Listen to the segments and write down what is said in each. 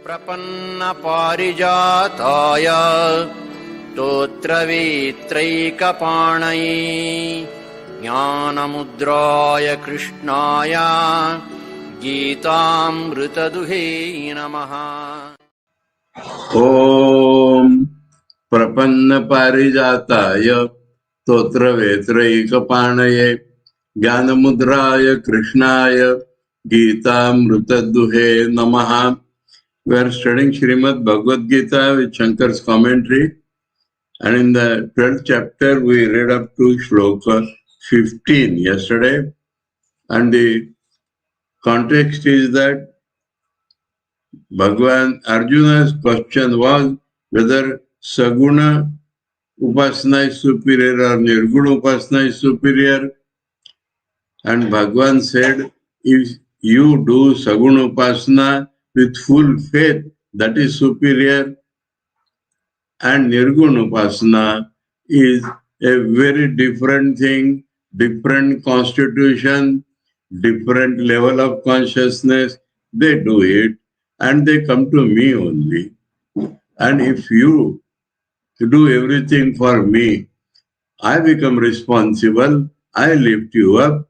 प्रपन्नपारिजाताय स्तोत्रवेत्रैकपाणये ज्ञानमुद्राय कृष्णाय गीतामृतदुहे नमः। ओम प्रपन्नपारिजाताय स्तोत्रवेत्रैकपाणये ज्ञानमुद्राय कृष्णाय गीतामृतदुहे नमः. We are studying Srimad Bhagavad Gita with Shankar's commentary, and in the 12th chapter we read up to shloka 15 yesterday, and the context is that Bhagavan Arjuna's question was whether Saguna Upasana is superior or Nirguna Upasana is superior, and Bhagavan said, if you do Saguna Upasana with full faith, that is superior, and Nirguna Upasana is a very different thing, different constitution, different level of consciousness. They do it and they come to me only. And if you do everything for me, I become responsible, I lift you up.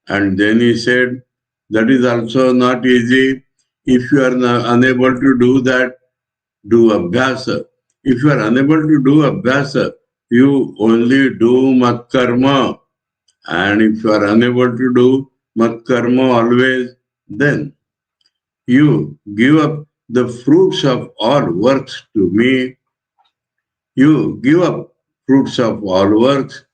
And then he said, that is also not easy. If you are unable to do that, do abhyasa. If you are unable to do abhyasa, you only do mat karma. And if you are unable to do mat karma always, then you give up the fruits of all works to me. You give up fruits of all works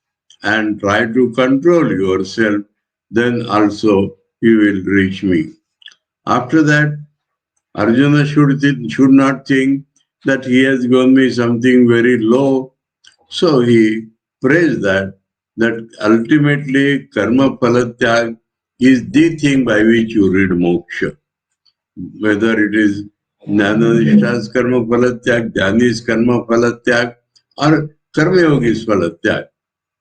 and try to control yourself, then also you will reach me. After that, Arjuna should not think that he has given me something very low. So he prays that ultimately karma phalatyaga is the thing by which you read moksha. Whether it is Jnananishta's karma phalatyaga, Jnani's karma phalatyaga, or karma yogi's phalatyaga.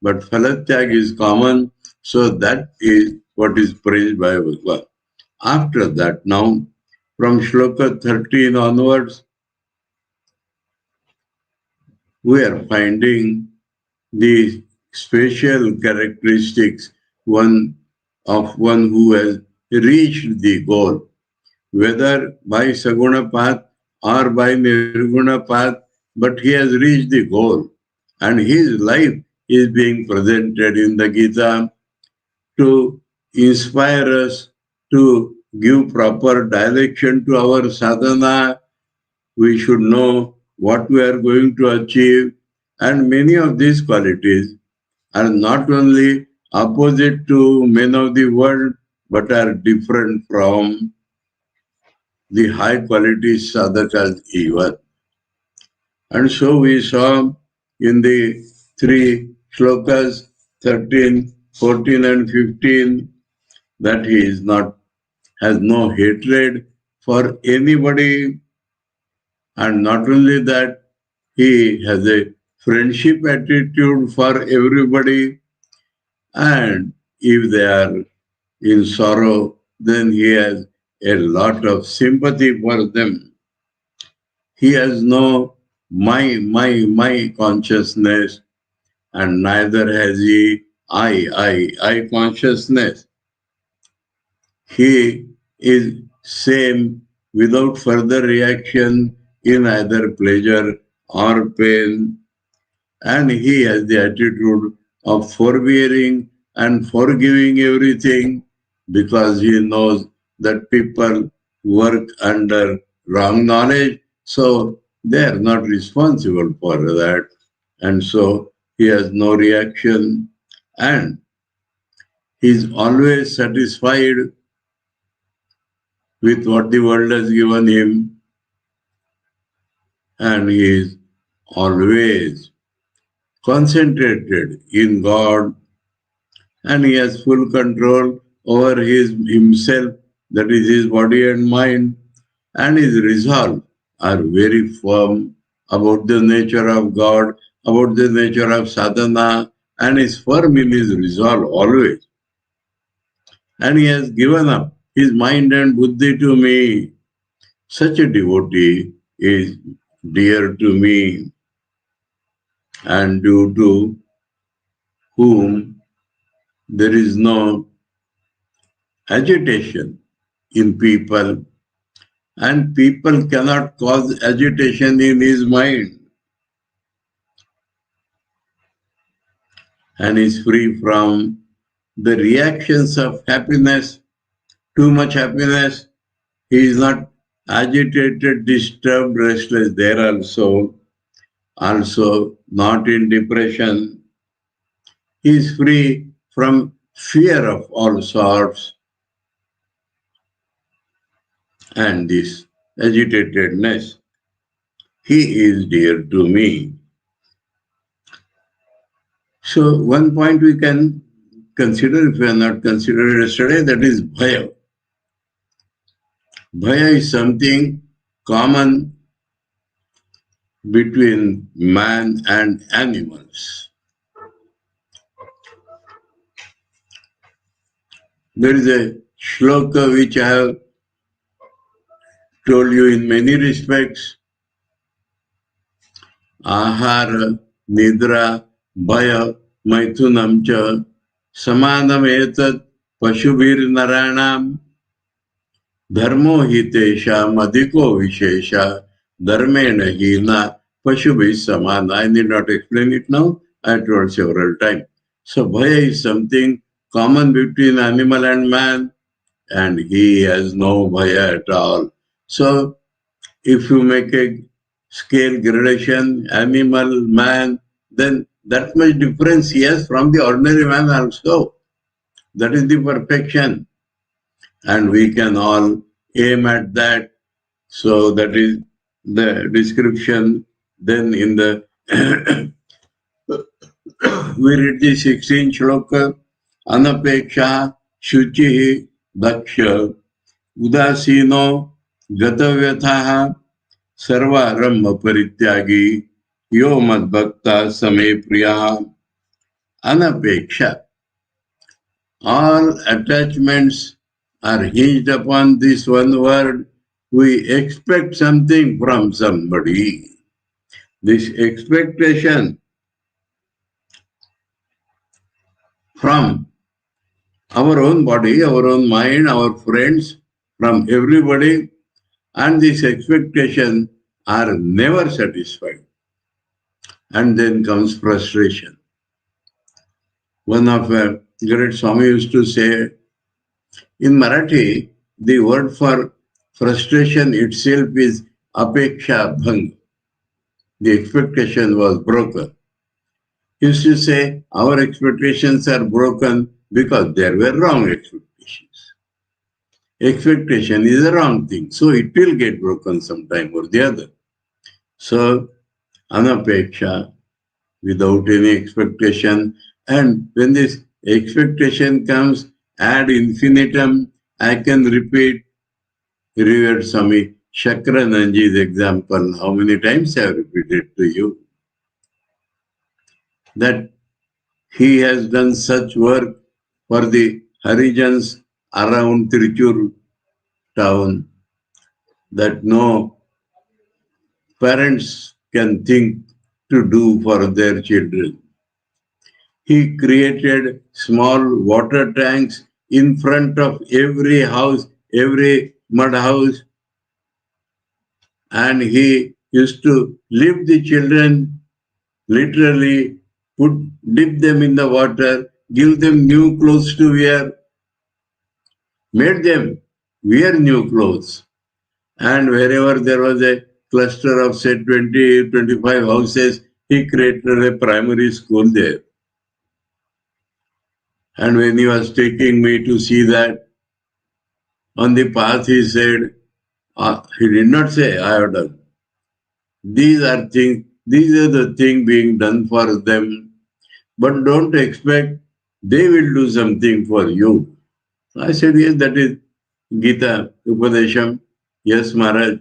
But phalatyaga is common, so that is what is praised by Bhagavan. After that, now, from shloka 13 onwards, we are finding the special characteristics of one who has reached the goal, whether by Saguna path or by Nirguna path, but he has reached the goal. And his life is being presented in the Gita to inspire us, to give proper direction to our sadhana. We should know what we are going to achieve. And many of these qualities are not only opposite to men of the world, but are different from the high quality sadhakas even. And so we saw in the three shlokas 13, 14 and 15 that he has no hatred for anybody, and not only that, he has a friendship attitude for everybody, and if they are in sorrow, then he has a lot of sympathy for them. He has no my consciousness, and neither has he I consciousness. He is same without further reaction in either pleasure or pain, and he has the attitude of forbearing and forgiving everything, because he knows that people work under wrong knowledge, so they are not responsible for that. And so he has no reaction, and he is always satisfied with what the world has given him, and he is always concentrated in God, and he has full control over himself, that is his body and mind, and his resolve are very firm about the nature of God, about the nature of sadhana, and is firm in his resolve always. And he has given up his mind and buddhi to me. Such a devotee is dear to me, and due to whom there is no agitation in people, and people cannot cause agitation in his mind, and is free from the reactions of happiness, too much happiness. He is not agitated, disturbed, restless there also not in depression. He is free from fear of all sorts and this agitatedness. He is dear to me. So one point we can consider, if we are not considered yesterday, that is bhaya. Bhaya is something common between man and animals. There is a shloka which I have told you in many respects. Ahara, nidra, bhaya, maithunam cha, samanam etat pashubhir naranam, dharmo hitesham adhiko vishesha, dharmena hina pashubhis samana. I need not explain it now. I told several times. So bhaya is something common between animal and man, and he has no bhaya at all. So if you make a scale gradation, animal, man, then that much difference he has from the ordinary man also. That is the perfection. And we can all aim at that. So that is the description. Then in the we read the 16th shloka, anapeksha shuchihi daksha udasino gatavyathaha sarvarambha parityagi yo madbhakta same priya. Anapeksha. All attachments are hinged upon this one word. We expect something from somebody. This expectation from our own body, our own mind, our friends, from everybody, and these expectations are never satisfied. And then comes frustration. One of a great Swami used to say, in Marathi, the word for frustration itself is apeksha bhang. The expectation was broken. He used to say, our expectations are broken because there were wrong expectations. Expectation is a wrong thing, so it will get broken sometime or the other. So, anapeksha, without any expectation, and when this expectation comes ad infinitum, I can repeat revered Swami Shakrananji's example. How many times I have repeated to you? That he has done such work for the Harijans around Tiruchur town that no parents can think to do for their children. He created small water tanks in front of every house, every mud house, and he used to leave the children, literally dip them in the water, give them new clothes to wear, made them wear new clothes. And wherever there was a cluster of say 20, 25 houses, he created a primary school there. And when he was taking me to see that, on the path he said, he did not say, I have done. These are the things being done for them, but don't expect they will do something for you. I said, yes, that is Gita, Upadesham. Yes, Maharaj.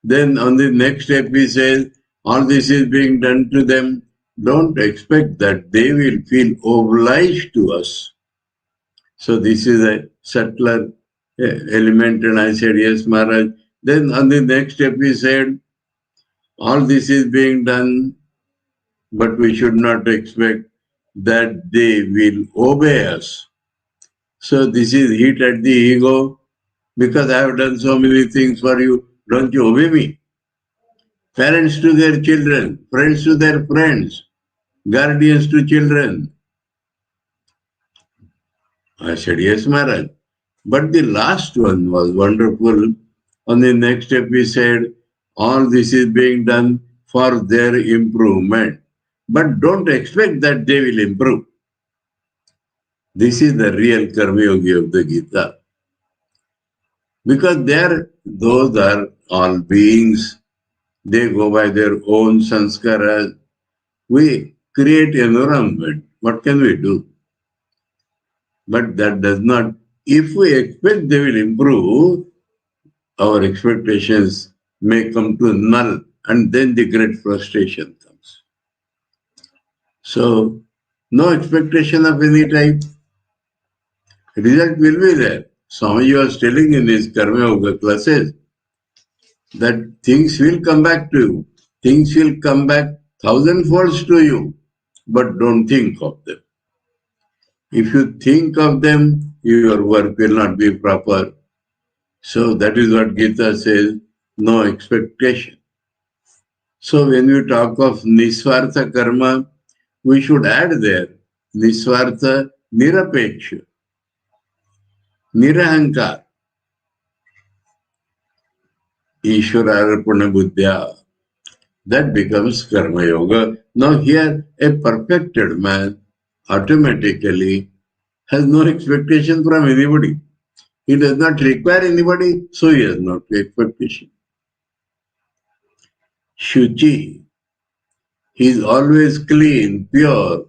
Then on the next step he says, all this is being done to them. Don't expect that they will feel obliged to us. So this is a subtler element, and I said, yes, Maharaj, Then on the next step he said, all this is being done, but we should not expect that they will obey us. So this is hit at the ego, because I have done so many things for you, don't you obey me? Parents to their children, friends to their friends, guardians to children. I said, yes, Maharaj. But the last one was wonderful. On the next step, he said, all this is being done for their improvement. But don't expect that they will improve. This is the real Karma Yogi of the Gita. Because those are all beings. They go by their own sanskaras. We create environment. What can we do? But that does not, if we expect they will improve, our expectations may come to null, and then the great frustration comes. So, no expectation of any type. Result will be there. Swami was telling in his Karma Yoga classes that things will come back to you. Things will come back thousandfolds to you, but don't think of them. If you think of them, your work will not be proper. So that is what Gita says, no expectation. So when we talk of Niswartha Karma, we should add there Niswartha Nirapeksha, Nirahankar, Ishwararapana Buddhya. That becomes Karma Yoga. Now here, a perfected man automatically has no expectation from anybody. He does not require anybody, so he has no expectation. Shuchi, he is always clean, pure,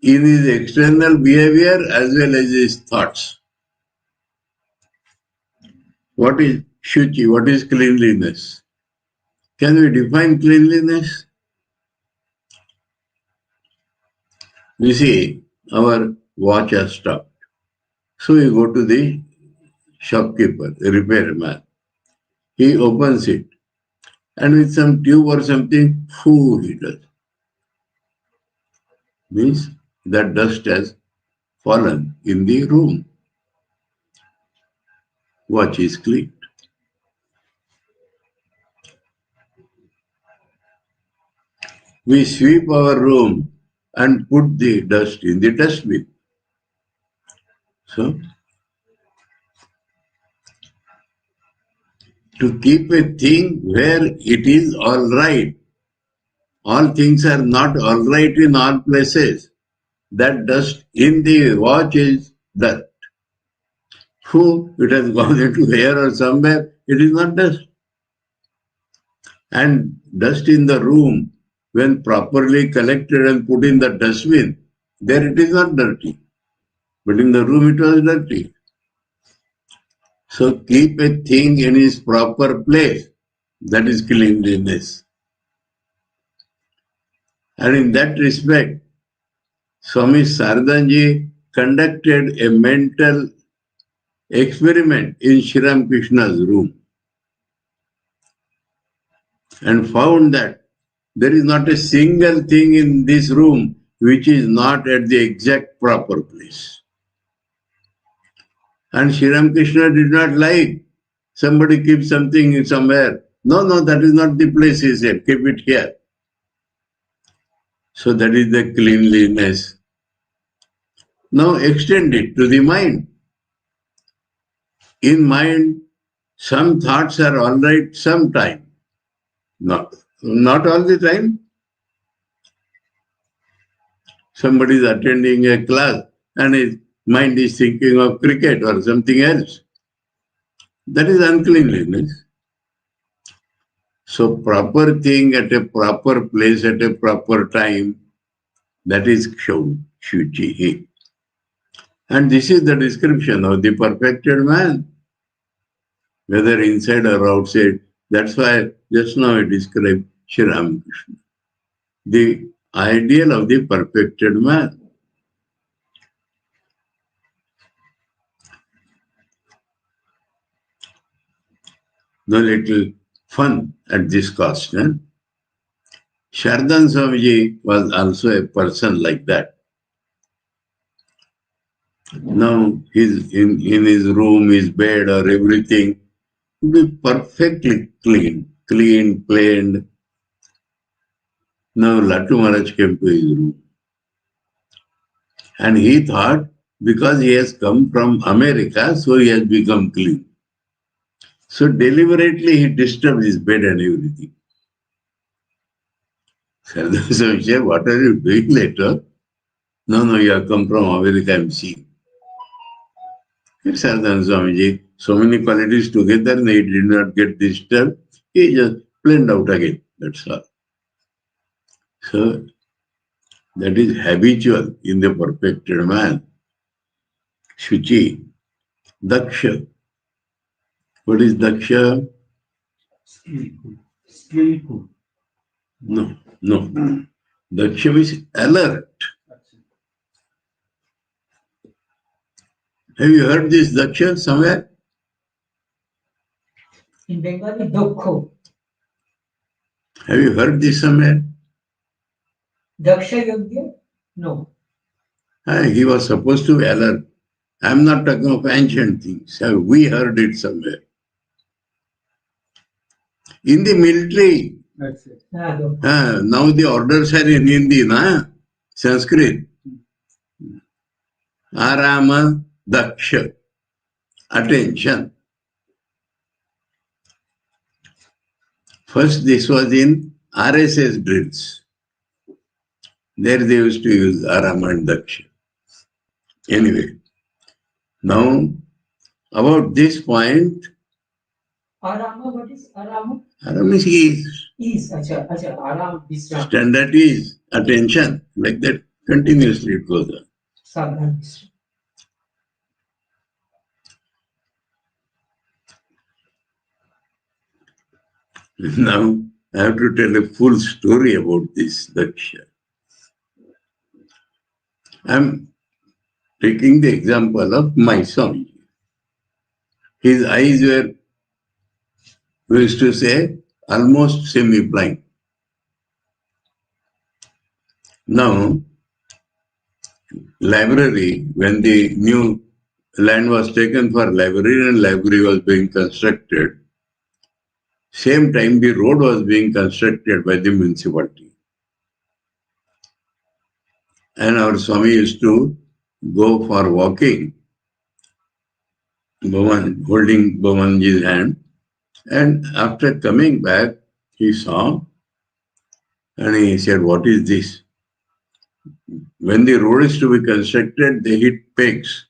in his external behavior as well as his thoughts. What is Shuchi? What is cleanliness? Can we define cleanliness? You see, our watch has stopped. So we go to the shopkeeper, the repairman. He opens it, and with some tube or something, he does. Means that dust has fallen in the room. Watch is clean. We sweep our room and put the dust in the dustbin. So, to keep a thing where it is all right, all things are not all right in all places. That dust in the watch is dust. It has gone into air or somewhere, it is not dust. And dust in the room, when properly collected and put in the dustbin, there it is not dirty. But in the room it was dirty. So keep a thing in its proper place. That is cleanliness. And in that respect, Swami Sardanji conducted a mental experiment in Sri Ramakrishna's room and found that there is not a single thing in this room which is not at the exact proper place. And Sri Ramakrishna did not like somebody keep something somewhere. No, that is not the place, he said. Keep it here. So that is the cleanliness. Now extend it to the mind. In mind, some thoughts are all right sometime. Not all the time. Somebody is attending a class and his mind is thinking of cricket or something else. That is uncleanliness. So proper thing at a proper place at a proper time, that is Shuchi. And this is the description of the perfected man, whether inside or outside. That's why just now I described Sri Ramakrishna, the ideal of the perfected man. no little fun at this cost. Shardan Swamiji was also a person like that. Now he's in his room, his bed or everything would be perfectly clean, planed. Now Latu Maharaj came to his room. And he thought because he has come from America, so he has become clean. So deliberately he disturbed his bed and everything. Sardar Swami said, what are you doing later? No, you have come from America, I'm seeing. Sardar Swamiji, so many qualities together, and he did not get disturbed. He just planned out again. That's all. So that is habitual in the perfected man. Shuchi, Daksha. What is Daksha? Skillful. No. Daksha is alert. Have you heard this Daksha somewhere? In Bengali, Dokho. Have you heard this somewhere? Daksha Yogya? No. He was supposed to be alert. I'm not talking of ancient things. We heard it somewhere. In the military, That's it. now the orders are in Hindi, Sanskrit. Arama Daksha. Attention. First, this was in RSS drills. There they used to use Arama and Daksha. Anyway, now about this point, Arama, what is Arama? Arama is ease. Is, acha, Aram, Visram. Standard is attention. Like that, continuously it goes on. Sadhan, Visram. Now, I have to tell a full story about this Daksha. I am taking the example of my Swami. His eyes were, we used to say, almost semi-blind. Now, library, when the new land was taken for library and library was being constructed, same time the road was being constructed by the municipality. And our Swami used to go for walking, Bhavan, holding Bhavanji's hand. And after coming back, he saw and he said, what is this? When the road is to be constructed, they hit pegs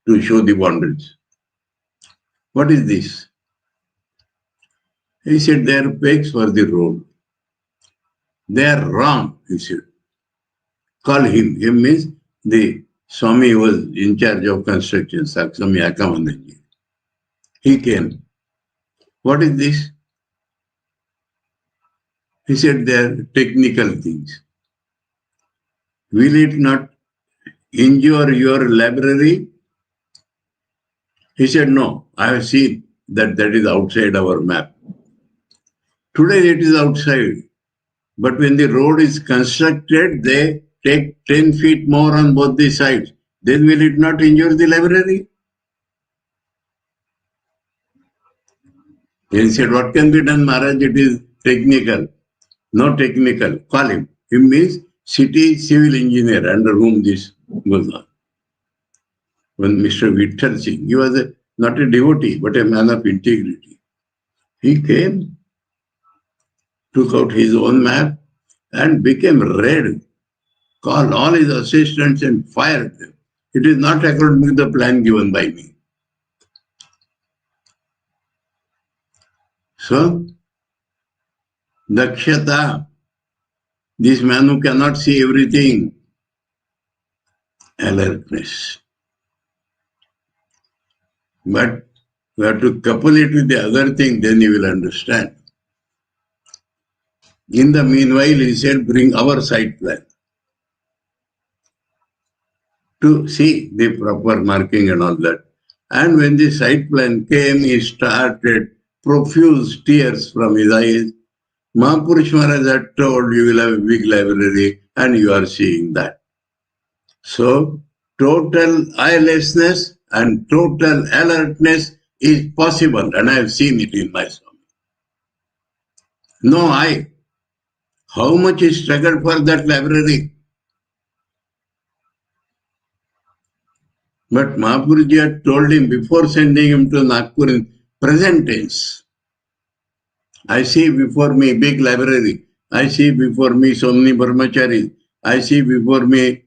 to show the boundaries. What is this? He said, they are pegs for the road. They are wrong, he said. Call him. Him means the Swami was in charge of construction, Swami Akamandaji. He came. What is this? He said, they are technical things. Will it not injure your library? He said, no, I have seen that is outside our map. Today it is outside. But when the road is constructed, they take 10 feet more on both the sides. Then will it not injure the library? He said, what can be done, Maharaj? It is technical. No technical. Call him. Him means city civil engineer under whom this goes on. When Mr. Vitthal Singh, he was not a devotee, but a man of integrity. He came, took out his own map and became red, called all his assistants and fired them. It is not according to the plan given by me. So, Dakshata, this man who cannot see everything, alertness. But we have to couple it with the other thing, then you will understand. In the meanwhile, he said, bring our site plan to see the proper marking and all that. And when the site plan came, he started profuse tears from his eyes. Mahapurush Maharaj had told you will have a big library, and you are seeing that. So, total eyelessness and total alertness is possible, and I have seen it in my Swami. No eye. How much he struggled for that library? But Mahapuruji had told him before sending him to Nagpur in present tense. I see before me big library. I see before me so many brahmacharis. I see before me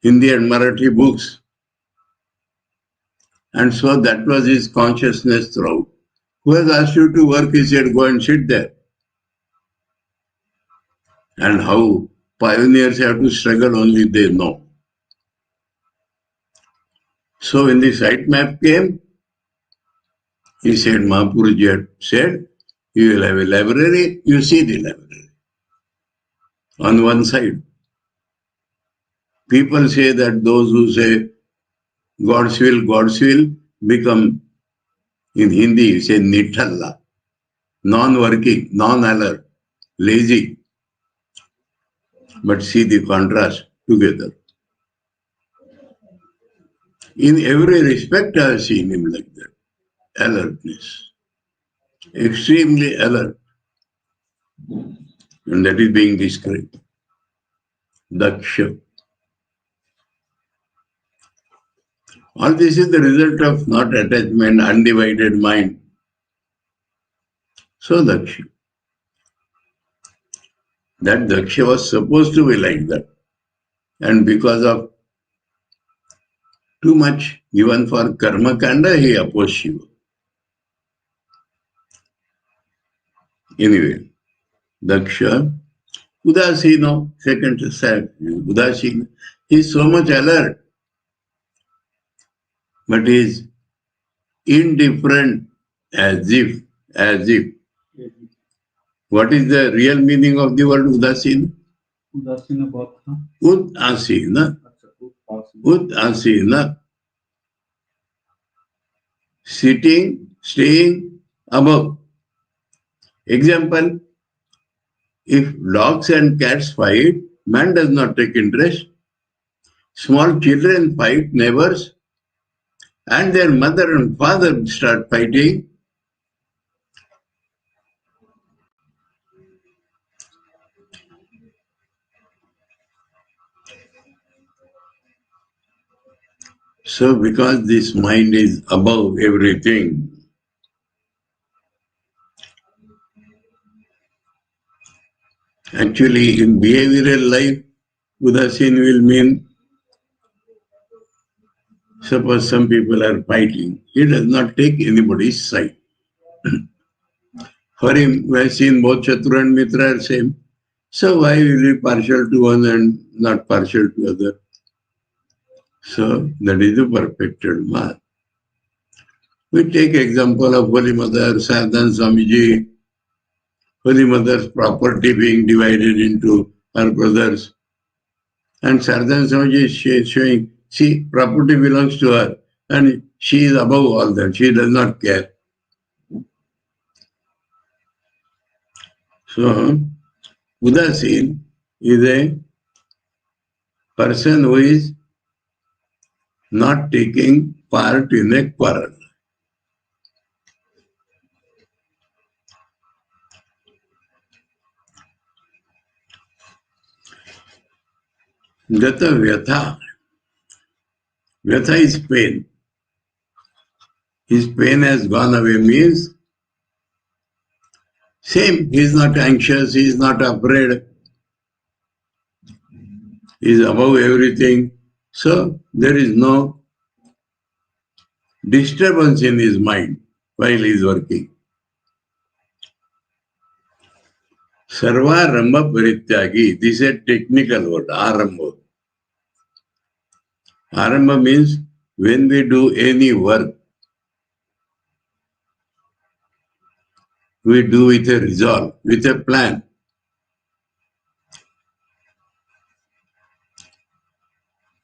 Hindi and Marathi books. And so that was his consciousness throughout. Who has asked you to work? He said, go and sit there. And how pioneers have to struggle, only they know. So when the site map came, he said, Mahapuruji had said, you will have a library, you see the library. On one side. People say that those who say God's will become, in Hindi you say nithalla, non-working, non-alert, lazy. But see the contrast together. In every respect I have seen him like that. Alertness. Extremely alert. And that is being described. Daksha. All this is the result of not attachment, undivided mind. So Daksha. That Daksha was supposed to be like that. And because of too much given for karma kanda, he opposed Shiva. Anyway, Daksha, Udasino, second side, Udasino, he is so much alert, but he is indifferent as if. What is the real meaning of the word Udasina? Udasina Bhatta. Udasina. Udasina. Sitting, staying above. Example, if dogs and cats fight, man does not take interest. Small children fight, neighbors, and their mother and father start fighting. So because this mind is above everything, actually in behavioral life, Udasin will mean, suppose some people are fighting, he does not take anybody's side. For him, we have seen both Chatru and Mitra are same. So why will he be partial to one and not partial to other? So that is the perfected math. We take example of Holy Mother, Sadhan Swamiji, Holy Mother's property being divided into her brothers. And Sadhan Swamiji is showing, see, property belongs to her and she is above all that. She does not care. So, Udasin is a person who is not taking part in a quarrel. Gata Vyatha. Vyatha is pain. His pain has gone away means same. He is not anxious, he is not afraid. He is above everything. So there is no disturbance in his mind while he is working. Sarva Ramba Parityagi. This is a technical word, Aramba. Aramba means when we do any work, we do with a resolve, with a plan.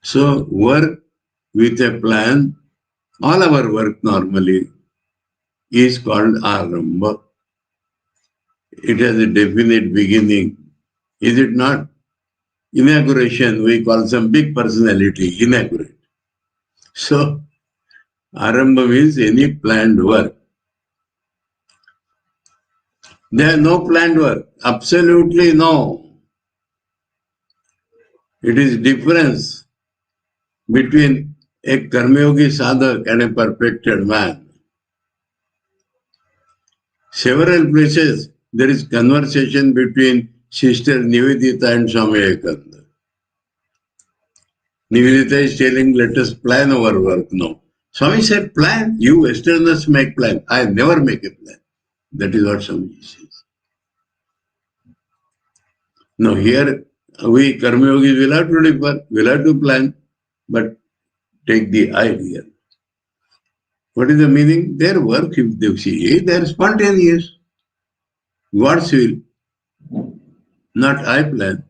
So work with a plan, all our work normally is called Arambha. It has a definite beginning. Is it not? Inauguration, we call some big personality, inaugurate. So, Arambha means any planned work. There is no planned work. Absolutely no. It is difference between a karmayogi sadhak and a perfected man. Several places there is conversation between Sister Nivedita and Swami Vivekananda. Nivedita is telling, let us plan our work now. Swami said, plan? You Westerners make plan. I never make a plan. That is what Swami says. Now here, we karmayogis will have to differ, will have to plan, but take the idea. What is the meaning? Their work, if they see, they are spontaneous. God's will, not I plan.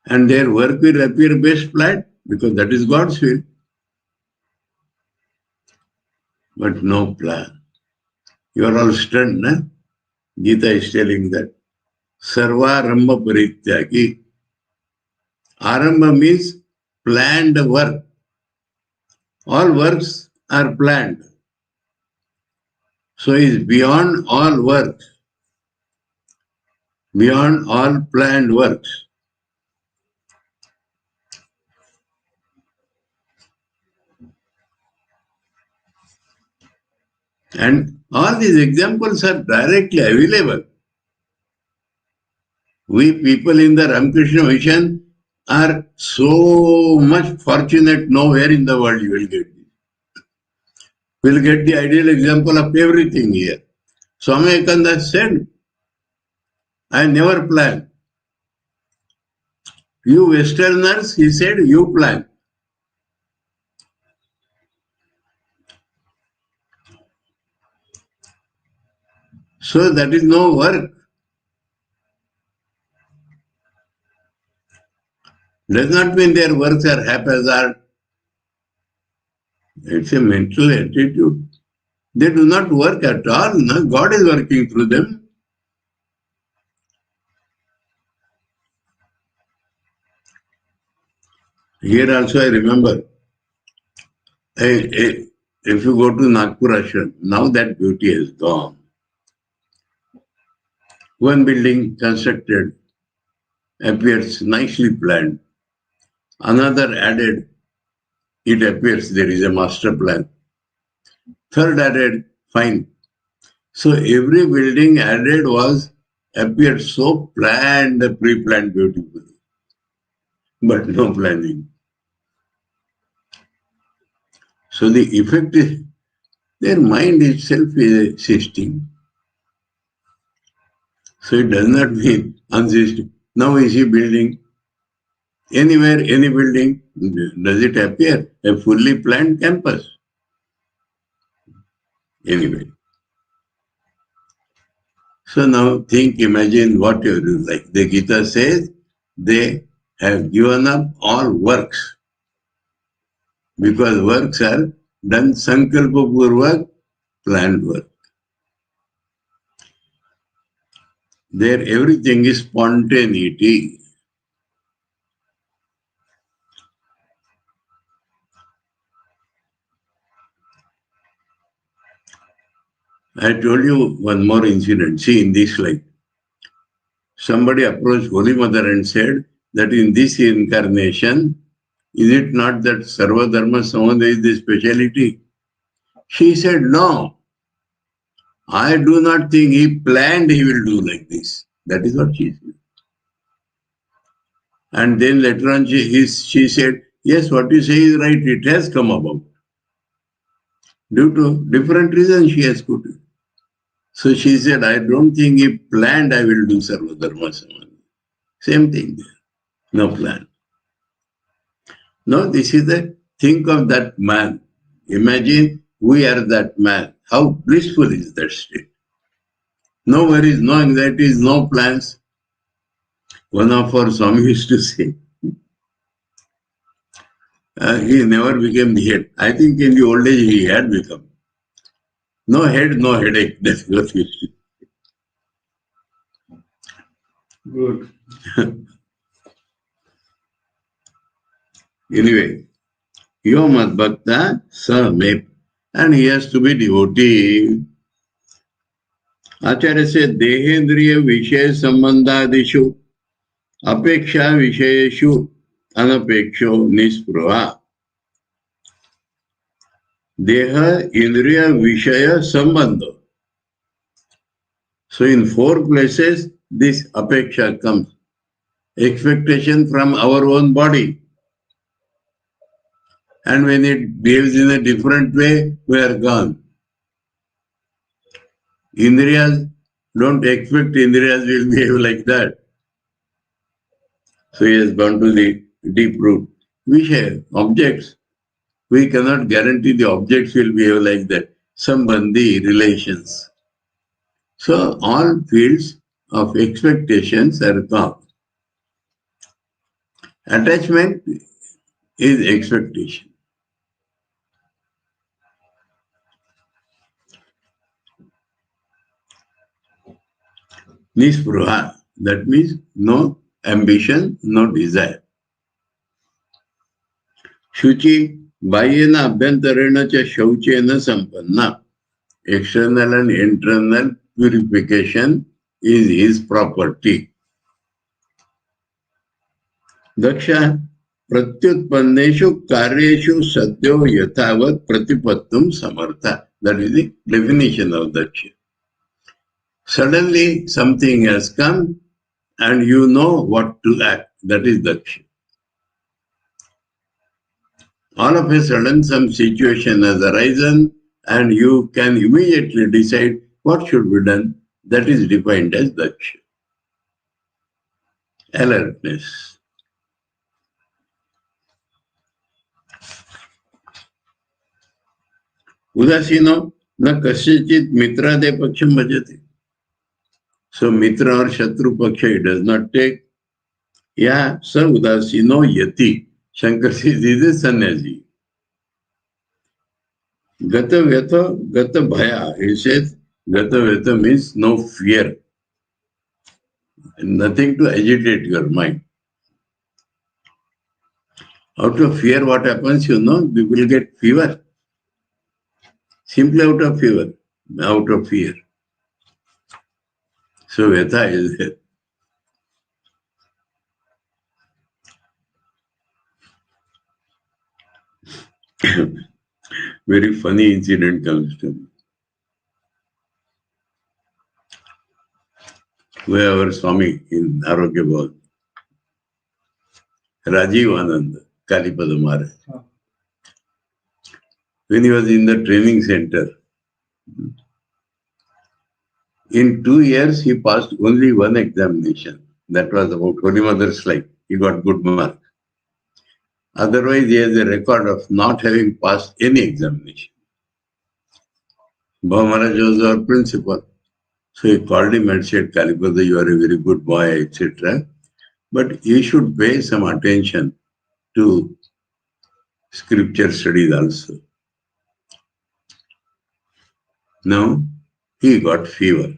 And their work will appear best planned because that is God's will. But no plan. You are all stunned, na? Gita is telling that. Sarva Ramba Parityagi. Arambha means planned work. All works are planned. So is beyond all works, beyond all planned works. And all these examples are directly available. We people in the Ramakrishna Mission are so much fortunate, nowhere in the world you will get this. We will get the ideal example of everything here. Swami Vivekananda said, I never plan. You Westerners, he said, you plan. So that is no work. Does not mean their works are haphazard. It's a mental attitude. They do not work at all. No? God is working through them. Here also I remember, if you go to Nagpur Ashrama, now that beauty has gone. One building constructed appears nicely planned. Another added, it appears there is a master plan. Third added, fine. So every building added appeared so planned, pre-planned beautifully. But no planning. So the effect is, their mind itself is a system. So it does not mean unsystem. Now we see building. Anywhere, any building, does it appear a fully planned campus? Anyway. So now imagine what you do like. The Gita says they have given up all works because works are done sankalpa purvak, planned work. There everything is spontaneity. I told you one more incident. See, in this life, somebody approached Holy Mother and said that in this incarnation, is it not that Sarva Dharma Samvada is the speciality? She said, no. I do not think he planned he will do like this. That is what she said. And then later on she said, yes, what you say is right. It has come about. Due to different reasons she has put it. So she said, I don't think he planned I will do Sarva Dharma Samvada. Same thing there. No plan. No, this is the think of that man. Imagine we are that man. How blissful is that state? No worries, no anxieties, no plans. One of our Swami used to say, he never became the head. I think in the old age he had become. No head, no headache. That's what you see. Good. Anyway, yo mat bhakta sa me. And he has to be devotee. Acharya said, Dehendriya Vishaya Sambandadishu Apeksha Vishayeshu Anapeksho Nispruha. Deha Indriya Vishaya Sambandha. So in 4 places, this apeksha comes. Expectation from our own body. And when it behaves in a different way, we are gone. Indriyas, don't expect Indriyas will behave like that. So he has gone to the deep root. Vishaya, objects. We cannot guarantee the objects will behave like that. Sambandhi, relations. So all fields of expectations are gone. Attachment is expectation. Nispruha, that means no ambition, no desire. Shuchi, Bahyena Abhyantarena cha Shauchena Sampanna. External and internal purification is his property. Daksha, Pratyutpanneshu Karyeshu Satyo Yathavat Pratipattum Samartha. That is the definition of Daksha. Suddenly something has come and you know what to act. That is Daksha. All of a sudden some situation has arisen and you can immediately decide what should be done. That is defined as Daksha. Alertness. Udasino na kasyachit mitrade paksham bhajate. So mitra or shatru paksha he does not take. Ya sa udasino yati. Shankar says he is a sannyasi. Gata vyata, gata bhaya. He says gata vyata means no fear. Nothing to agitate your mind. Out of fear, what happens, you know, people get fever. Simply out of fever, out of fear. So Vyatha is there. Very funny incident comes to me. Where our Swami in Arogya Bhavan, Rajiv Anand, Kalipada Maharaj, when he was in the training center, in 2 years he passed only one examination. That was about Holy Mother's life. He got good mark. Otherwise, he has a record of not having passed any examination. Bhava Maharaj was our principal. So he called him and said, Kalipada, you are a very good boy, etc. But you should pay some attention to scripture studies also. Now, he got fever.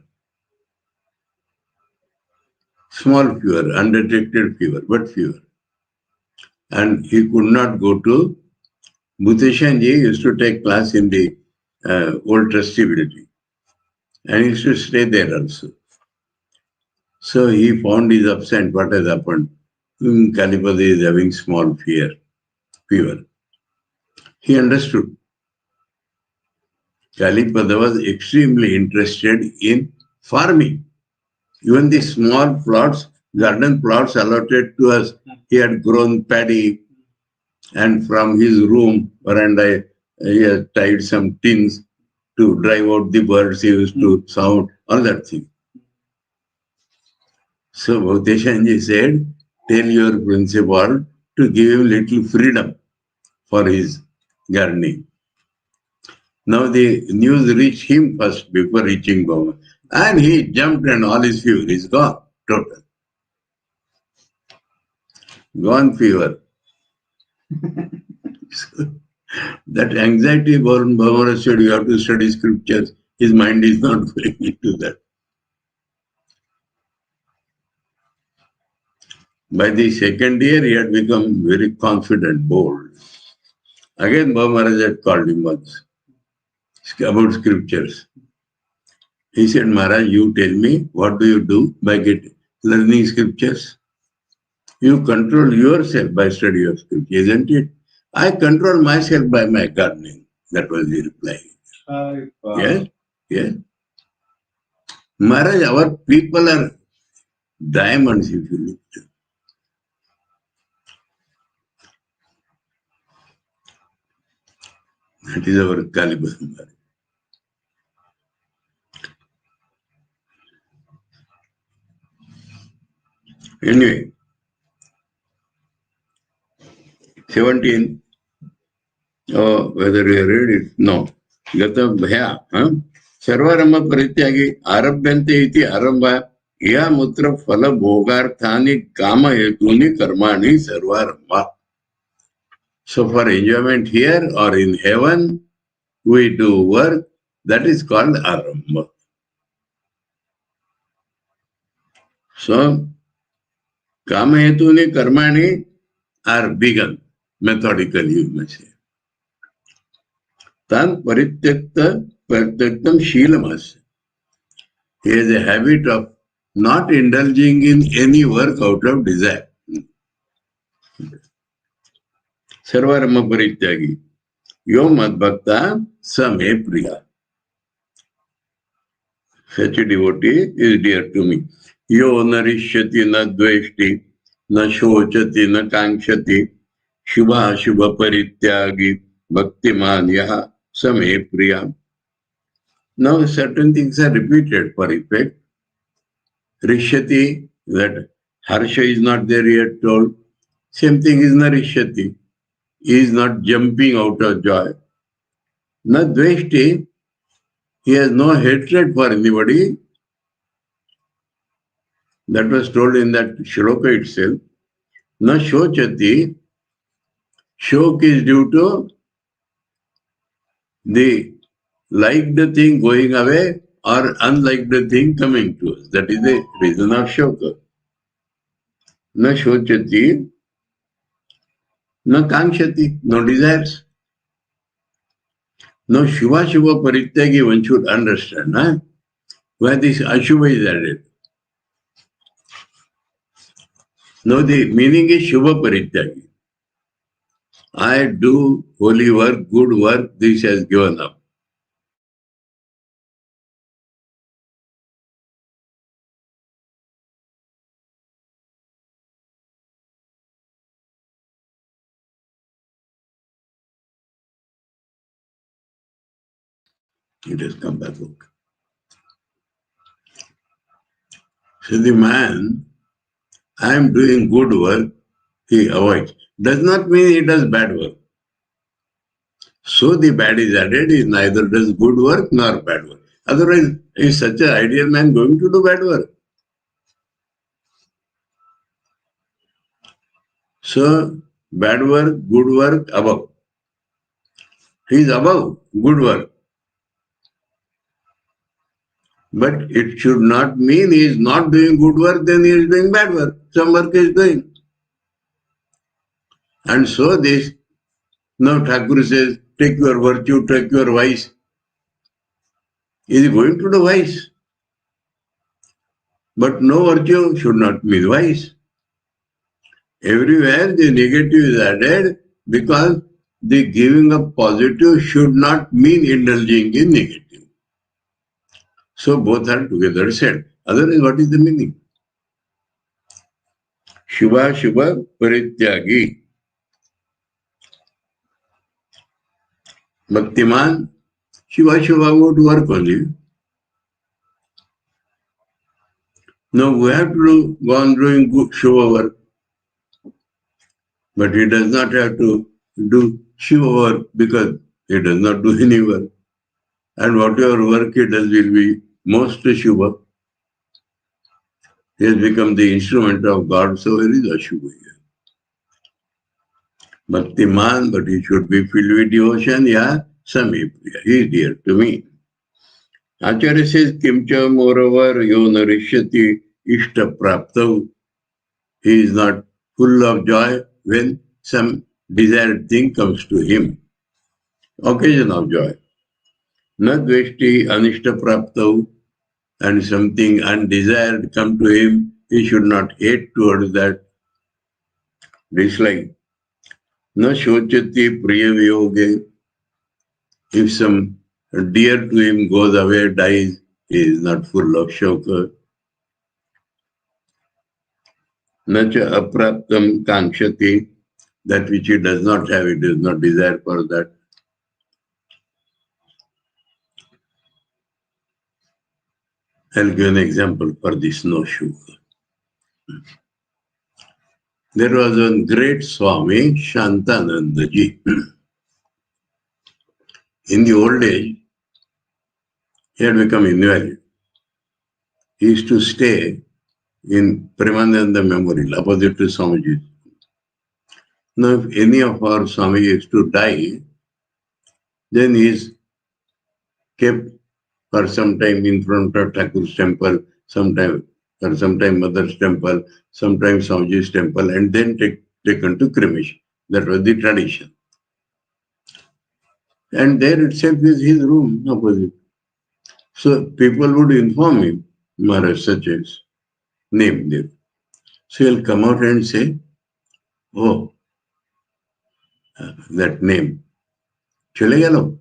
Small fever, undetected fever, but fever. And he could not go to Bhuteshanji used to take class in the old trustee building. And he used to stay there also. So he found his absent, what has happened. Kalipada is having small fever. He understood. Kalipada was extremely interested in farming. Even the small plots, garden plots allotted to us, he had grown paddy, and from his room veranda, he had tied some tins to drive out the birds he used to sound, all that thing. So Bhauteshanji said, tell your principal to give him little freedom for his gardening. Now the news reached him first before reaching Bhava. And he jumped and all his fever is gone, total. Gone fever. So, that anxiety born Bhava said, you have to study scriptures. his mind is not going into that. By the second year, he had become very confident, bold. Again, Baba Maharaj had called him once about scriptures. He said, Maharaj, you tell me, what do you do by learning scriptures? You control yourself by study of scripture, isn't it? I control myself by my gardening. That was the reply. Yes? Yes. Maharaj, our people are diamonds, if you look. That is our caliber. Anyway, 17. Oh, whether you read it? No. Gata bhaya. Sarvarama parityagi arabhyante iti arambha ya mutra phala bhogarthani kama hetuni karmani sarvarama. So for enjoyment here or in heaven, we do work. That is called arambha. So, kama hetuni karmani are begun methodically, you may say. Tan parityaktam shilamas. He has a habit of not indulging in any work out of desire. Sarvarama parityagi. Yo madbhakta same priya. Such a devotee is dear to me. Yo narishyati na dveshti, na shochati na kankshati, shubha shubha parityagi, bhaktiman yaha same priya. Now certain things are repeated for effect. Rishyati, that harsha is not there yet told. Same thing is narishyati. He is not jumping out of joy. Na dveshti, he has no hatred for anybody. That was told in that shloka itself. Na shochati, shok is due to the liked thing going away or unliked thing coming to us. That is the reason of shoka. Na shochati, na kankshati, no desires. No shubha shubha parityagi, one should understand where this ashubha is added. No, the meaning is shubha parityagi. I do holy work, good work, this has given up. It has come back. So the man, I am doing good work, he avoids. Does not mean he does bad work. So the bad is added, he neither does good work nor bad work. Otherwise, is such an ideal man going to do bad work? So, bad work, good work, above. He is above good work. But it should not mean he is not doing good work, then he is doing bad work. Some work is doing. And so this, now Thakur says, take your virtue, take your vice. Is going to do vice. But no virtue should not mean vice. Everywhere the negative is added because the giving of positive should not mean indulging in negative. So both are together said. Otherwise, what is the meaning? Shubha Shubha Parityagi. Bhaktiman, Shubha Shubha would work only. No, we have to go on doing good Shubha work. But he does not have to do Shubha work because he does not do any work. And whatever work he does will be most Shubha. He has become the instrument of God, so there is a Shubha here. Bhaktiman, but he should be filled with devotion, yeah, Sami Priya. He is dear to me. Acharya says, Kimcha, moreover, yo narishyati ishta praptav. He is not full of joy when some desired thing comes to him. Occasion of joy. Na dveshti anishta praptav, and something undesired come to him, he should not hate towards that, dislike. Na shochati priya viyoge. If some dear to him goes away, dies, he is not full of shoka. Na cha apraptam kankshati. That which he does not have, he does not desire for that. I'll give an example for this no shuka. There was one great Swami, Shantananda ji. In the old age, he had become invalid. He used to stay in Premananda Memorial, opposite to Swamiji. Now, if any of our Swami used to die, then he is kept for some time in front of Thakur's temple, sometime for some time Mother's temple, sometimes Swamiji's temple, and then taken to cremation. That was the tradition. And there itself is his room opposite. So people would inform him, Maharaj, such as name there. So he'll come out and say, oh, that name, chale gelo.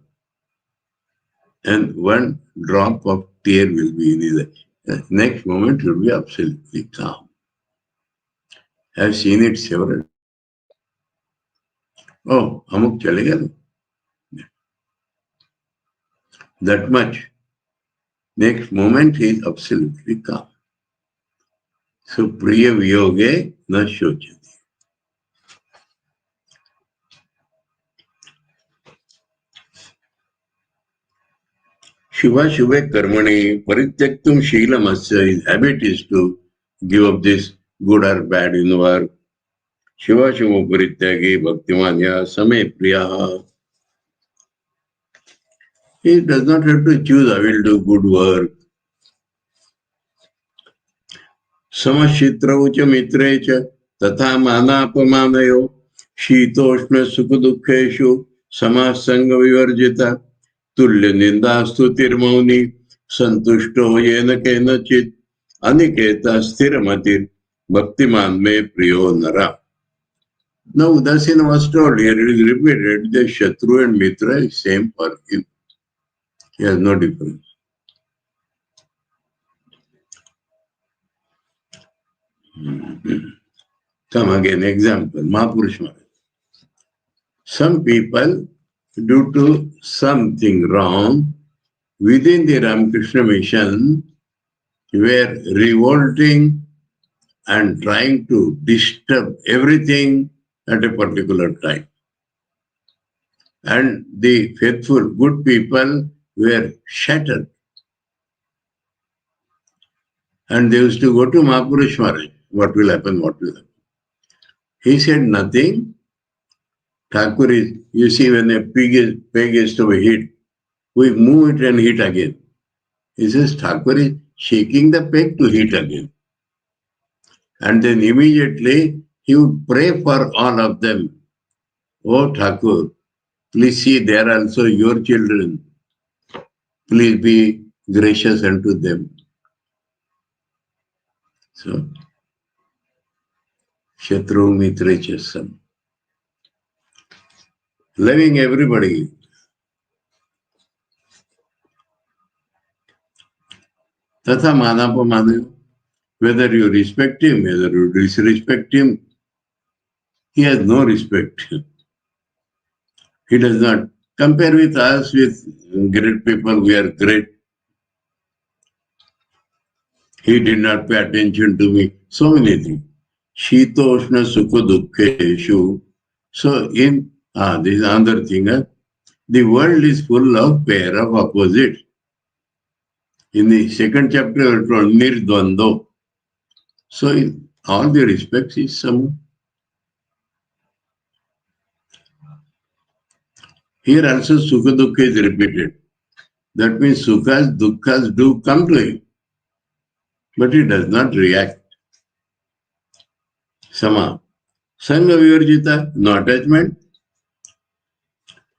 And one drop of tear will be in his eye. Next moment he will be absolutely calm. I've seen it several. Oh, amuk chale gelo. That much. Next moment he is absolutely calm. So priya viyoge na shochati. Shiva Shiva Karmani Parityaktum Shilamasya. His habit is to give up this good or bad in work. Shiva Shiva Parityagi Bhaktimanya Same Priya. He does not have to choose, I will do good work. Samashitra Ucha Mitrecha Tatha Manapamanayo Shitoshna Sukhadukheshu Samasanga Vivarjita Tulya Ninda Stutirmauni Santushto Yena Kenachit Aniketa Sthiramatir Bhaktiman Me Priyo Nara. Now Udasina was told here, it is repeated, the Shatru and Mitra is same for him. He has no difference. Come again, example, Mahapurush Maharaj. Some people, due to something wrong within the Ramakrishna mission, were revolting and trying to disturb everything at a particular time. And the faithful, good people were shattered. And they used to go to Mahapurush Maharaj. What will happen? What will happen? He said nothing. Thakur is, you see, when a peg is to be hit, we move it and hit again. He says Thakur is shaking the peg to hit again. And then immediately he would pray for all of them. Oh Thakur, please see, they are also your children. Please be gracious unto them. So, Shatru Mitra Chasam. Loving everybody. Tatha Manapa Manayo. Whether you respect him, whether you disrespect him, he has no respect. He does not compare with us, with great people. We are great. He did not pay attention to me. So many things. Shitoshna Sukha Dukkheshu. So in this is another thing. The world is full of pair of opposites. In the second chapter, we are told Nirdvando. So in all the respects, is some. Here also Sukha Dukkha is repeated. That means sukhas, dukkha's do come to him, but he does not react. Sama. Sangha vivarjita, no attachment.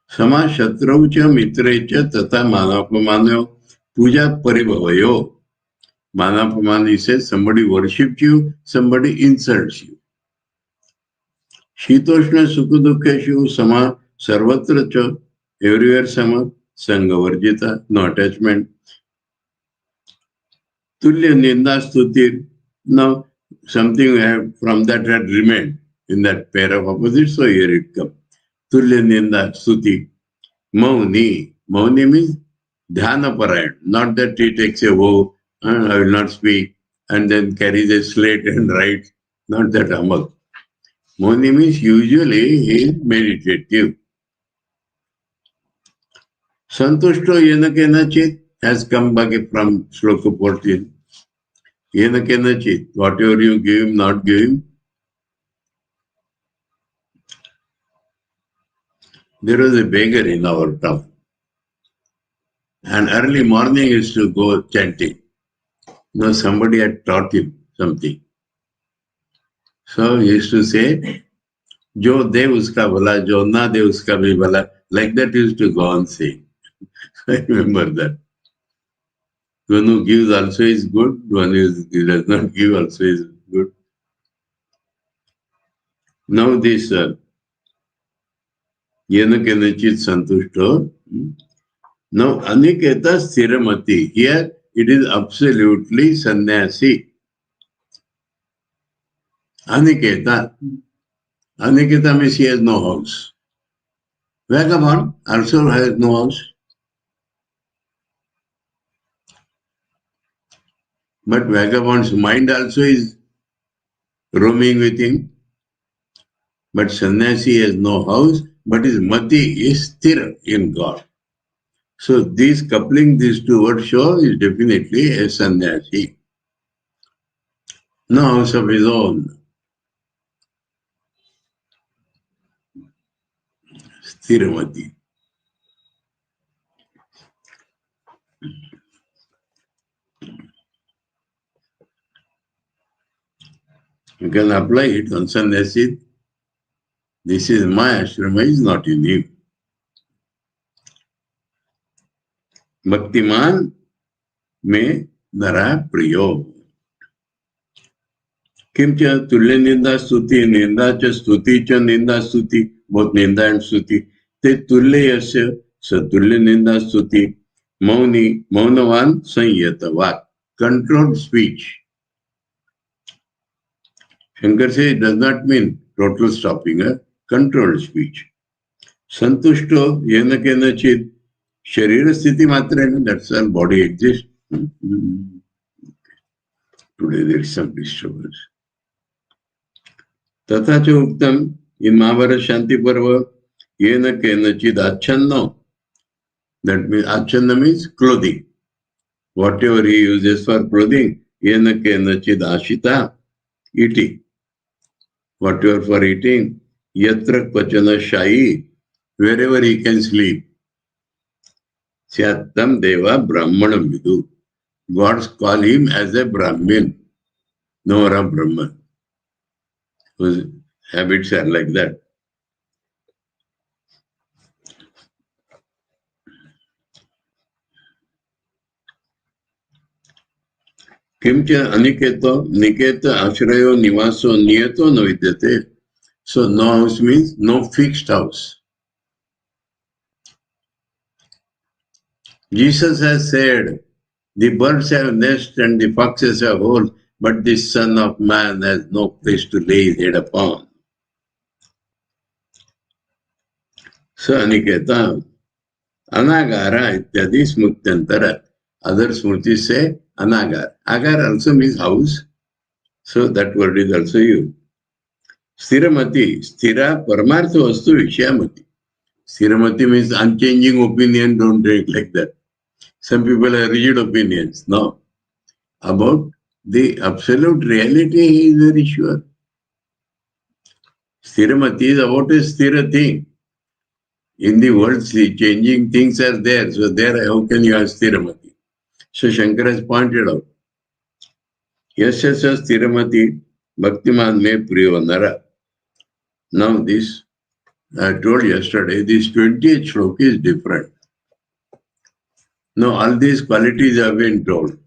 Sama shatrau cha mitre cha tata manapamano puja paribhavayo. Manapamani says somebody worships you, somebody insults you. Shitoshna sukha sama sarvatra cha, everywhere sama, sangha varjita, no attachment. Tulya ninda stutir, now something from that had remained in that pair of opposites, so here it comes. Tulya ninda stuti. Mauni. Mauni means dhyana parayan, not that he takes a vow, I will not speak, and then carries a slate and writes, not that amal. Mauni means usually he is meditative. Santushto yena kenachit has come back from Shloka 14. Yena kenachit, whatever you give him, not give him. There was a beggar in our town. And early morning he used to go chanting. Now somebody had taught him something. So he used to say, Jo de uska bala, jo na de uska bhi bala. Like that he used to go on saying. I remember that. One who gives also is good, one who does not give also is good. Now this Yena kenachit santushto. Now aniketa sthiramati. Here it is absolutely sannyasi. Aniketa. Aniketa means he has no house. Vagabond also has no house. But vagabond's mind also is roaming with him. But sannyasi has no house, but his mati is sthira in God. So this coupling these two words show is definitely a sannyasi. No house of his own. Sthiramati. You can apply it on sannyasi. This is my ashrama, is not in you. Bhaktiman me nara priyo. Kimcha tulya ninda stuti, ninda cha stuti cha ninda stuti, both ninda and stuti. Te tulya yasya, satulya ninda stuti, mauni, maunavan sanyatavat. Controlled speech. Shankar says it does not mean total stopping, controlled speech. Santushto yena kenachit sharira sthiti matrena, that's all body exists. Today there is some disturbance. Tatha cha uktam in Mahabharata Shanti Parva yena kenachit achanno. That means achanna means clothing. Whatever he uses for clothing, yena kenachit ashita, eating. Whatever for eating, yatra pachana shayi, wherever he can sleep. Syattam deva brahmanam vidu. Gods call him as a Brahmin, nor a Brahman, whose habits are like that. Kimcha aniketo, niketa ashrayo nivaso niyato no vidyate. So no house means no fixed house. Jesus has said, the birds have nests and the foxes have holes, but the Son of Man has no place to lay his head upon. So aniketa, anagara ityadi smrutyantarat. Other smritis say anagar. Agar also means house. So that word is also used. Sthiramati, sthira paramartha vastu vishyamati. Sthiramati means unchanging opinion, don't take like that. Some people have rigid opinions. No. About the absolute reality, he is very sure. Sthiramati is about a sthira thing. In the world, see, changing things are there. So there, how can you have Stiramati? So Shankara has pointed out, Yasya sa Stiramati Bhaktiman me priyo nara. Now this, I told yesterday, this 20th shloka is different. Now all these qualities have been told.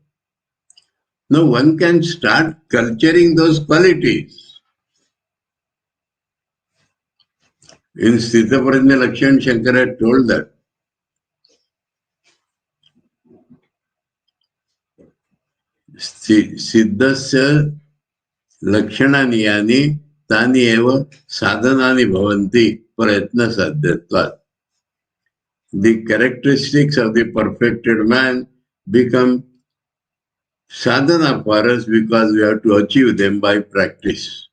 Now one can start culturing those qualities. In Sthita Prajna Lakshan, Shankara told that. Siddhasya Lakshanani yani tani eva sadhanani bhavanti prayatna sadhyatvat. The characteristics of the perfected man become sadhana for us because we have to achieve them by practice.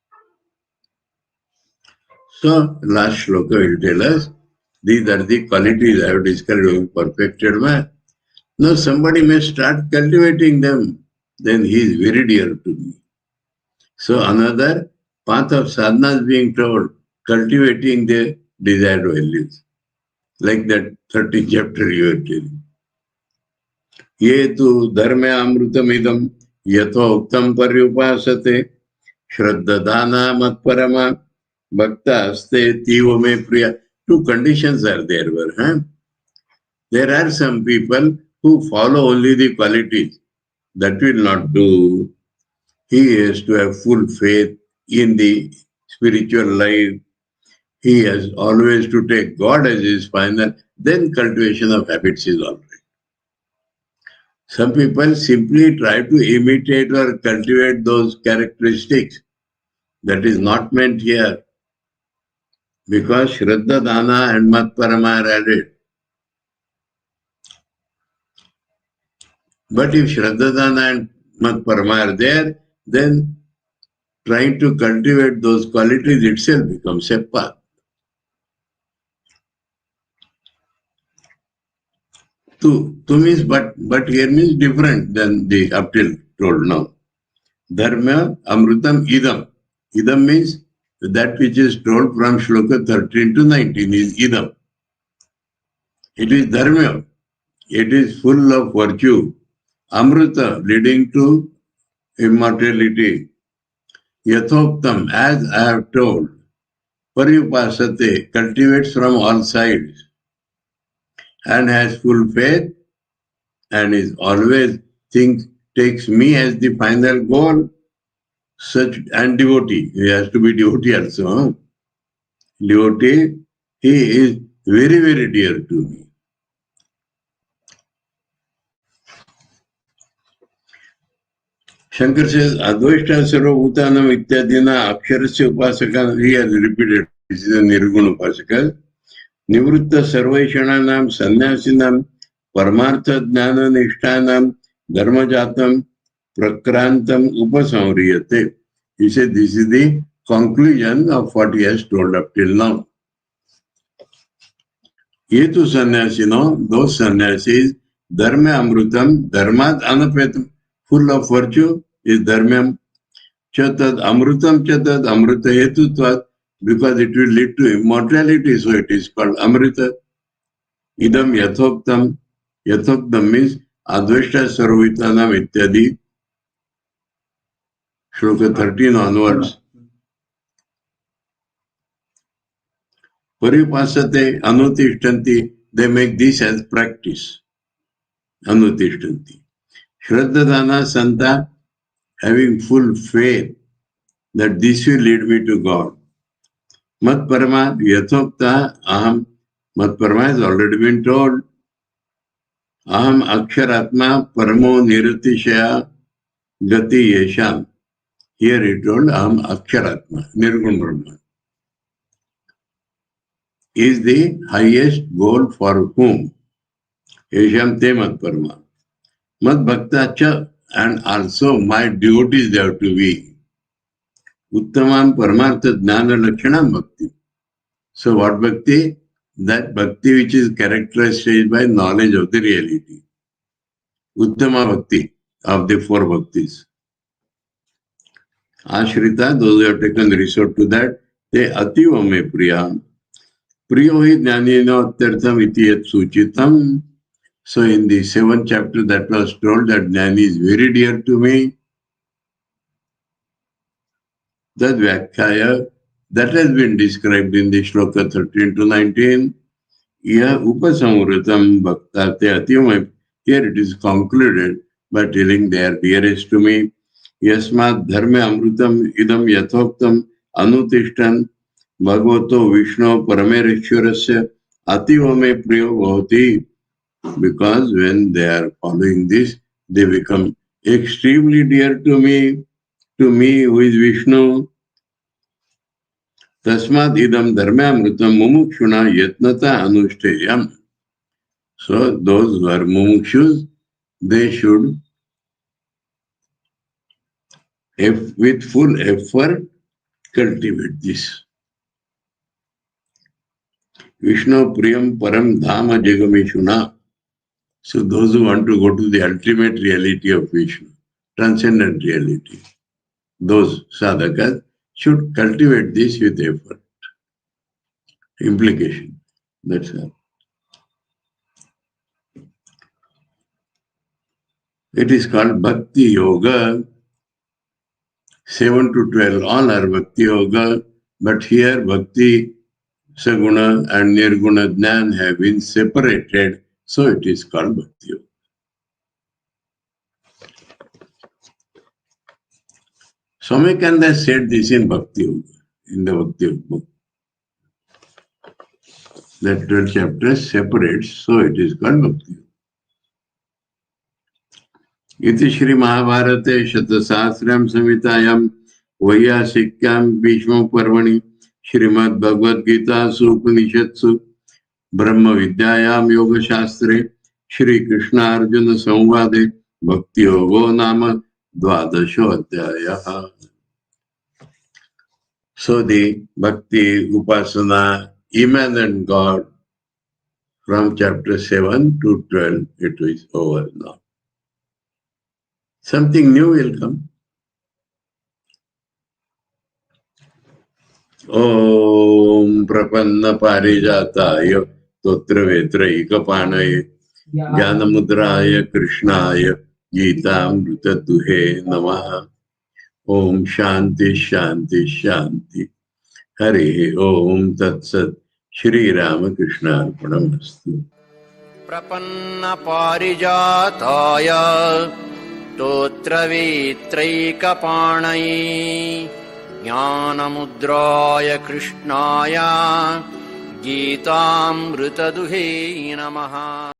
So, last shloka will tell us, these are the qualities I have described of a perfected man. Now somebody may start cultivating them, then he is very dear to me. So another path of sadhana is being told, cultivating the desired values. Like that 30th chapter you are telling. Ye tu dharma amrutam idam yatho uktam paryupasate shraddha dana matparama bhakta aste tiva me priya. Two conditions are there. There are some people who follow only the qualities. That will not do. He has to have full faith in the spiritual life. He has always to take God as his final. Then cultivation of habits is all right. Some people simply try to imitate or cultivate those characteristics. That is not meant here. Because Shraddha Dana and Mat Parama are added. But if Shraddha Dana and Mat Parama are there, then trying to cultivate those qualities itself becomes a path. Tu means but here means different than the up till told now. Dharma amrutam idam. Idam means that which is told from shloka 13 to 19 is idam. It is dharma. It is full of virtue. Amruta leading to immortality. Yathoktam, as I have told. Pariyupasate cultivates from all sides and has full faith and is always takes me as the final goal. Such and devotee, he has to be devotee also. Devotee, he is very, very dear to me. Shankar says, Advaita Sarvabhutanam Ityadina Aksharasya Upasaka, he has repeated, this is a Nirguna Upasaka. Nivrutta Sarvaishananam Sannyasinam Paramartha Jnana Nishtanam Dharmajatam Prakrantam Upasamriyate. He said this is the conclusion of what he has told up till now. Yetu sannyasino, those sannyasis, dharma amrutam, dharmat anapetam, full of virtue is dharmam. Chatad amrutam chatad amruta hetutvat, because it will lead to immortality, so it is called amrita. Idam yathoktam, yathoktam means advaita sarvitanam ityadi. Shloka 13 onwards. Paripasate anutishtanti, they make this as practice. Anutishtanti. Shraddhadana Santa, having full faith that this will lead me to God. Mat Parama Yathokta Aham. Mat Parama has already been told. Aham Aksharatma Paramo Niratishaya Gati Yesham. Here he told Aham Aksharatma, Nirgun Brahman. Is the highest goal for whom? Yesham Te Mat Parama. Mat Bhakta Cha, and also my devotees they have to be. Uttamam Paramartha Jnana Lakshanam Bhakti. So what Bhakti? That Bhakti which is characterized by knowledge of the reality. Uttama Bhakti of the four Bhaktis. Ashrita, those who have taken resort to that, they Ativa Me Priya. Priyo hi jnanena atyartham iti yat suchitam. So in the 7th chapter that was told that jnani is very dear to me. That Vyakhya, that has been described in the shloka 13 to 19. Iya upasamritam bhaktate atyamai. Here it is concluded by telling they are dearest to me. Yasmat dharme amrutam idam yathoktam anutishtan bhagavato vishnu paramerishwarasya ativame priyo bhavati. Because when they are following this, they become extremely dear to me who is Vishnu. Tasmad idam dharmamrutam mumukshuna yatnata anušteyam. So those who are mumukshus, they should, with full effort, cultivate this. Vishnu priyam param dhama jagamishuna. So those who want to go to the ultimate reality of Vishnu, transcendent reality, those sadhakas should cultivate this with effort. Implication. That's all. It is called Bhakti Yoga. 7 to 12, all are Bhakti Yoga, but here Bhakti, Saguna and Nirguna Jnan have been separated, so it is called Bhakti Yoga. Swami Pitambarananda said this in Bhakti Yoga, in the Bhakti Yoga book. That 12 chapters separates, so it is called Bhakti Yoga. Iti Shri Mahabharate Shatasasram Samhitayam Vaiyasikhyam Bhishma Parvani Srimad Bhagavad Gita Upanishatsu Brahma Vidyayam Yoga Shastre Shri Krishna Arjuna Samvade Bhakti Yogo Nama Dvadasho Adhyaya. So the Bhakti Upasana, immanent God, from chapter 7 to 12, it is over now. Something new will come. Om Prapanna Parijataya Totra Vetraikapanaye Jnanamudraya Krishnaya Gita-amrita Duhe Namaha. Om Shanti Shanti Shanti. Hare Om Tat Sat. Shri Ramakrishna Arpanamastu. Prapanna parijataya totra vitraikapanaye jnanamudraya krishnaya Gita-amrita duhe namaha.